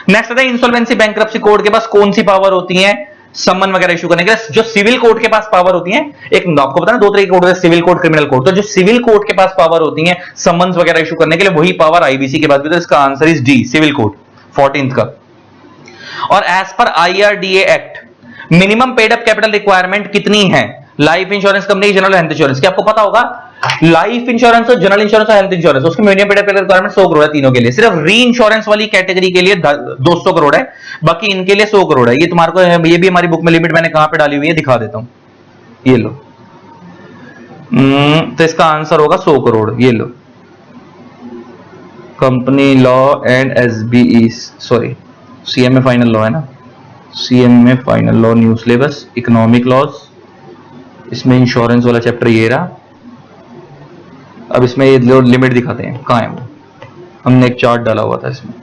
नेक्स्ट आता है इंसॉल्वेंसी बैंक्रप्सी कोड के पास कौन सी पावर होती है समन वगैरह इशू करने के लिए। जो सिविल कोर्ट के पास पावर होती है, एक आपको पता है 2 तरह के कोड होते हैं, सिविल कोर्ट, क्रिमिनल कोर्ट। तो जो सिविल कोर्ट के पास पावर होती है समन्स वगैरह इशू करने के लिए, वही पावर आईबीसी के पास भी। तो इसका answer is D, civil court, 14th का। और as per IRDA act minimum paid up capital requirement कितनी है life insurance company, general health insurance की? आपको पता होगा लाइफ इंश्योरेंस और जनरल इंश्योरेंस और हेल्थ इंश्योरेंस, उसकी minimum paid up capital requirement 100 crore है तीनों के लिए। सिर्फ री इंश्योरेंस वाली कैटेगरी के लिए 200 करोड़ है, बाकी इनके लिए 100 करोड़ है। ये तुम्हारे को, ये भी हमारी बुक में लिमिट मैंने कहां पे डाली हुई है दिखा देता हूं, ये लो। तो इसका आंसर होगा 100 करोड़, ये लो। Company law and SEBI, sorry CMA final law है ना, CMA final law new syllabus, economic laws, इसमें इंश्योरेंस वाला चैप्टर ये रहा। अब इसमें ये लिमिट दिखाते हैं, कहाँ है वो, हमने एक चार्ट डाला हुआ था इसमें,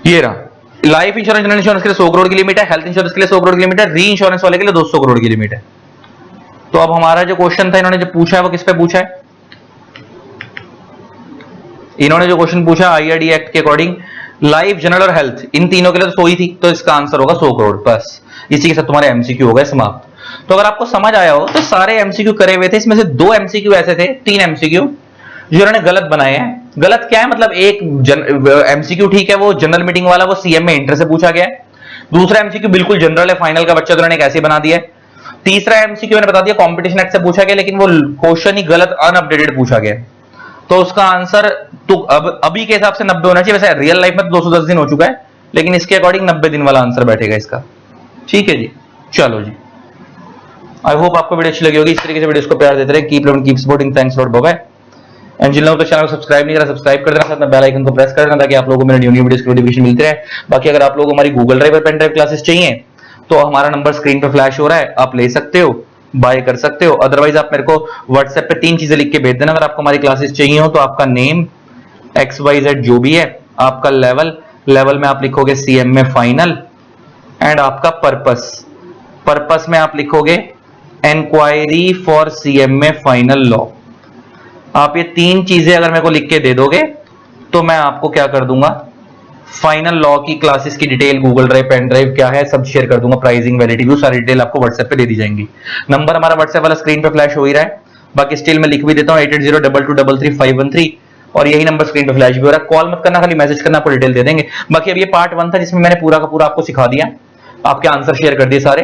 ये रहा। लाइफ इंश्योरेंस जनरल इंश्योरेंस के लिए 100 करोड़ की लिमिट है, हेल्थ इंश्योरेंस के लिए 100 करोड़ की लिमिट है, री इंश्योरेंस वाले के लिए 200 करोड़ की लिमिट है। तो अब हमारा जो क्वेश्चन था, इन्होंने जो पूछा है वो किस पे पूछा है, इन्होंने जो क्वेश्चन पूछा आईआरडी एक्ट के अकॉर्डिंग लाइफ, जनरल और हेल्थ, इन तीनों के लिए तो 100 ही थी, तो इसका आंसर होगा 100 करोड़ बस। इसी के साथ तुम्हारे एमसीक्यू हो गए समाप्त। तो अगर आपको समझ आया हो तो सारे एमसीक्यू करे हुए थे, इसमें से 2 एमसीक्यू ऐसे थे, 3 एमसीक्यू जो इन्होंने गलत बनाए हैं। गलत क्या है मतलब, एक एमसीक्यू ठीक है वो जनरल मीटिंग वाला, वो सीएम में इंटर से पूछा गया है। दूसरा एमसीक्यू बिल्कुल जनरल है, फाइनल का बच्चा, तो उन्होंने कैसे बना दिया है। तीसरा एमसीक्यू मैंने बता दिया कॉम्पिटिशन एक्ट से पूछा गया, लेकिन वो क्वेश्चन ही गलत अनअपडेटेड पूछा गया, तो उसका आंसर तो अब अभी के हिसाब से 90 होना चाहिए। वैसे रियल लाइफ में तो 210 दिन हो चुका है, लेकिन इसके अकॉर्डिंग 90 दिन वाला आंसर बैठेगा इसका। ठीक है जी, चलो जी, आई होप आपको वीडियो अच्छी लगी होगी। इस तरीके से वीडियोस को प्यार देते रहे, keep learning keep supporting, thanks lot, bye bye. And जिन लोगों ने चैनल को सब्सक्राइब नहीं करा, सब्सक्राइब कर देना, साथ में बेल आइकन को प्रेस कर देना, ताकि आप लोगों को मेरे न्यू वीडियोस की नोटिफिकेशन मिलती रहे। बाकी अगर आप लोगों को हमारी गूगल ड्राइव और पेन ड्राइव क्लासेस चाहिए तो हमारा नंबर स्क्रीन पे फ्लैश हो रहा है, आप ले सकते हो, बाय कर सकते हो। अदरवाइज आप मेरे को व्हाट्सएप पे 3 चीजें लिख के भेज देना अगर आपको हमारी क्लासेस चाहिए हो तो। आपका नेम, XYZ जो भी है, आपका लेवल में आप लिखोगे सीएमए फाइनल, एंड आपका पर्पस में आप लिखोगे inquiry for CMA final law. आप ये 3 चीजें अगर मेरे को लिख के दे दोगे तो मैं आपको क्या कर दूंगा, फाइनल लॉ की क्लासेस की detail, Google drive, pen drive क्या है सब शेयर कर दूंगा, प्राइसिंग, वैलिडिटी व्यू, सारी डिटेल आपको व्हाट्सएप पे दे दी जाएंगी। नंबर हमारा व्हाट्सएप वाला स्क्रीन पे फ्लैश हो ही रहा है, बाकी स्टिल मैं लिख भी देता हूं 8802233513, और यही नंबर स्क्रीन पे फ्लैश भी हो रहा है। कॉल मत करना, खाली मैसेज करना, आपको डिटेल दे देंगे। बाकी अब ये पार्ट 1 था जिसमें मैंने पूरा का पूरा आपको सिखा दिया, आपके आंसर शेयर कर दिए सारे।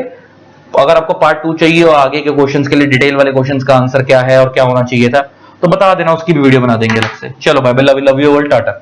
अगर आपको पार्ट 2 चाहिए और आगे के क्वेश्चंस के लिए डिटेल वाले क्वेश्चंस का आंसर क्या है और क्या होना चाहिए था तो बता देना, उसकी भी वीडियो बना देंगे अलग से। चलो bye bye, love you all, Tata.